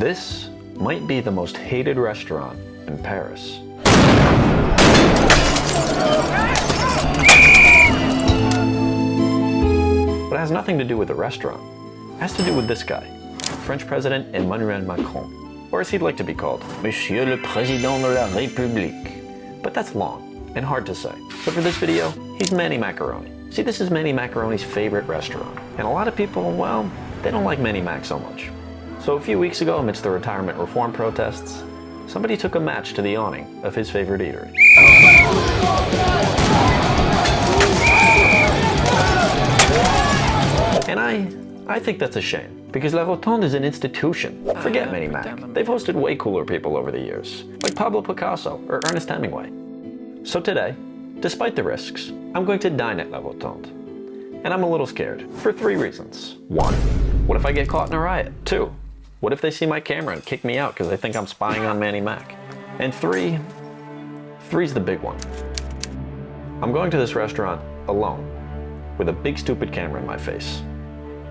This might be the most hated restaurant in Paris. But it has nothing to do with the restaurant. It has to do with this guy, French President Emmanuel Macron, or as he'd like to be called, Monsieur le Président de la République. But that's long and hard to say. But for this video, he's Manny Macaroni. See, this is Manny Macaroni's favorite restaurant. And a lot of people, well, they don't like Manny Mac so much. So a few weeks ago, amidst the retirement reform protests, somebody took a match to the awning of his favorite eatery. And I think that's a shame, because La Rotonde is an institution. Forget Manny Mac. They've hosted way cooler people over the years, like Pablo Picasso or Ernest Hemingway. So today, despite the risks, I'm going to dine at La Rotonde. And I'm a little scared, for 3 reasons. 1, what if I get caught in a riot? 2, what if they see my camera and kick me out because they think I'm spying on Manny Mac? And 3's the big one. I'm going to this restaurant alone, with a big stupid camera in my face.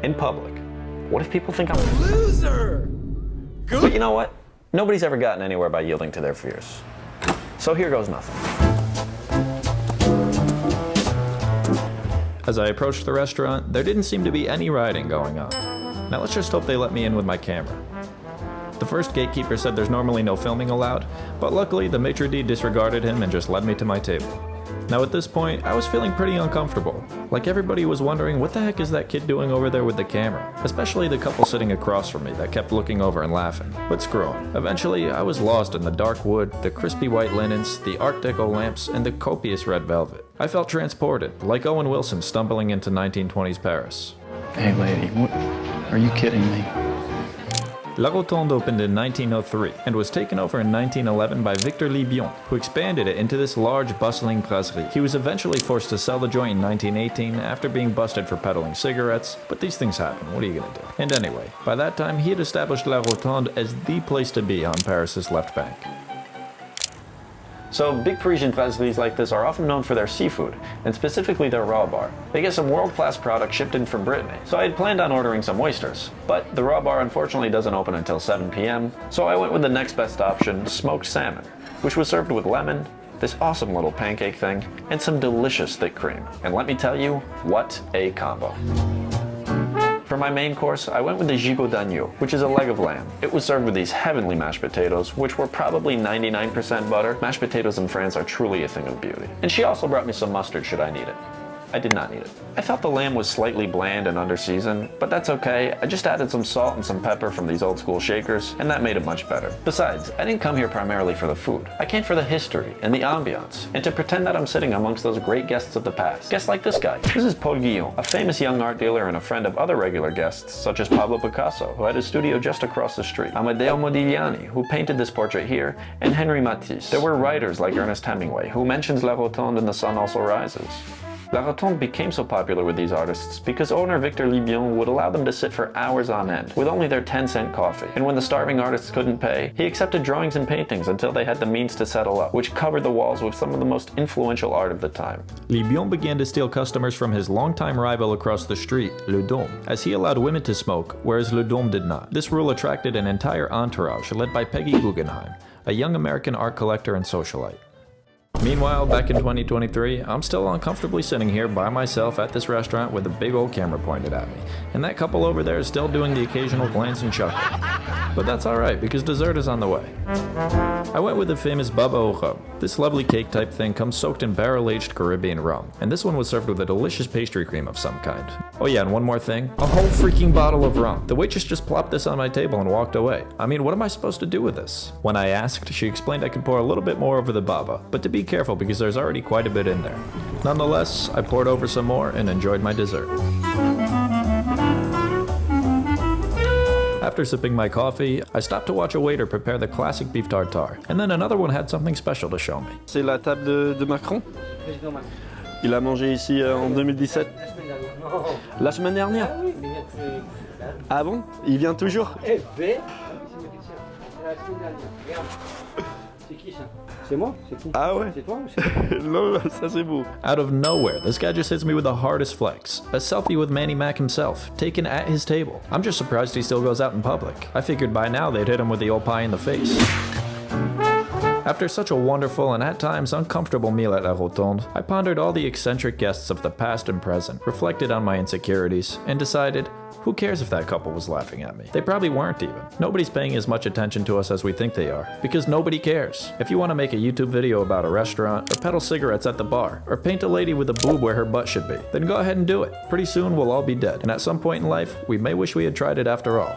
In public. What if people think I'm a loser? But you know what? Nobody's ever gotten anywhere by yielding to their fears. So here goes nothing. As I approached the restaurant, there didn't seem to be any rioting going on. Now let's just hope they let me in with my camera. The first gatekeeper said there's normally no filming allowed, but luckily the maitre d' disregarded him and just led me to my table. Now at this point, I was feeling pretty uncomfortable. Like everybody was wondering what the heck is that kid doing over there with the camera? Especially the couple sitting across from me that kept looking over and laughing. But screw 'em. Eventually, I was lost in the dark wood, the crispy white linens, the Art Deco lamps, and the copious red velvet. I felt transported, like Owen Wilson stumbling into 1920s Paris. Hey lady, what? Are you kidding me? La Rotonde opened in 1903 and was taken over in 1911 by Victor Libion, who expanded it into this large, bustling brasserie. He was eventually forced to sell the joint in 1918 after being busted for peddling cigarettes, but these things happen, what are you gonna do? And anyway, by that time he had established La Rotonde as the place to be on Paris's left bank. So big Parisian brasseries like this are often known for their seafood, and specifically their raw bar. They get some world-class products shipped in from Brittany, so I had planned on ordering some oysters. But the raw bar unfortunately doesn't open until 7 p.m, so I went with the next best option, smoked salmon, which was served with lemon, this awesome little pancake thing, and some delicious thick cream. And let me tell you, what a combo. For my main course, I went with the gigot d'agneau, which is a leg of lamb. It was served with these heavenly mashed potatoes, which were probably 99% butter. Mashed potatoes in France are truly a thing of beauty. And she also brought me some mustard should I need it. I did not need it. I felt the lamb was slightly bland and under-seasoned, but that's okay. I just added some salt and some pepper from these old school shakers, and that made it much better. Besides, I didn't come here primarily for the food. I came for the history and the ambiance, and to pretend that I'm sitting amongst those great guests of the past. Guests like this guy. This is Paul Guillon, a famous young art dealer and a friend of other regular guests, such as Pablo Picasso, who had his studio just across the street, Amedeo Modigliani, who painted this portrait here, and Henri Matisse. There were writers like Ernest Hemingway, who mentions La Rotonde in The Sun Also Rises. La Rotonde became so popular with these artists because owner Victor Libion would allow them to sit for hours on end with only their 10-cent coffee. And when the starving artists couldn't pay, he accepted drawings and paintings until they had the means to settle up, which covered the walls with some of the most influential art of the time. Libion began to steal customers from his longtime rival across the street, Le Dôme, as he allowed women to smoke, whereas Le Dôme did not. This rule attracted an entire entourage led by Peggy Guggenheim, a young American art collector and socialite. Meanwhile, back in 2023, I'm still uncomfortably sitting here by myself at this restaurant with a big old camera pointed at me, and that couple over there is still doing the occasional glance and chuckle. But that's alright, because dessert is on the way. I went with the famous baba au rhum. This lovely cake type thing comes soaked in barrel-aged Caribbean rum, and this one was served with a delicious pastry cream of some kind. Oh yeah, and one more thing, a whole freaking bottle of rum. The waitress just plopped this on my table and walked away. I mean, what am I supposed to do with this? When I asked, she explained I could pour a little bit more over the baba, but to be careful because there's already quite a bit in there. Nonetheless, I poured over some more and enjoyed my dessert. After sipping my coffee, I stopped to watch a waiter prepare the classic beef tartare, and then another one had something special to show me. C'est la table de Macron? Président Macron. Il a mangé ici en 2017? La semaine dernière. La semaine dernière? Ah oui, mais il vient de... Ah bon? Il vient toujours? Eh ben, la semaine dernière, regarde. C'est qui ça? C'est moi? C'est qui? Ah ouais? C'est toi ou c'est Non, ça c'est beau. Out of nowhere, this guy just hits me with the hardest flex. A selfie with Manny Mac himself, taken at his table. I'm just surprised he still goes out in public. I figured by now they'd hit him with the old pie in the face. After such a wonderful and at times uncomfortable meal at La Rotonde, I pondered all the eccentric guests of the past and present, reflected on my insecurities, and decided, who cares if that couple was laughing at me? They probably weren't even. Nobody's paying as much attention to us as we think they are, because nobody cares. If you want to make a YouTube video about a restaurant, or peddle cigarettes at the bar, or paint a lady with a boob where her butt should be, then go ahead and do it. Pretty soon we'll all be dead, and at some point in life, we may wish we had tried it after all.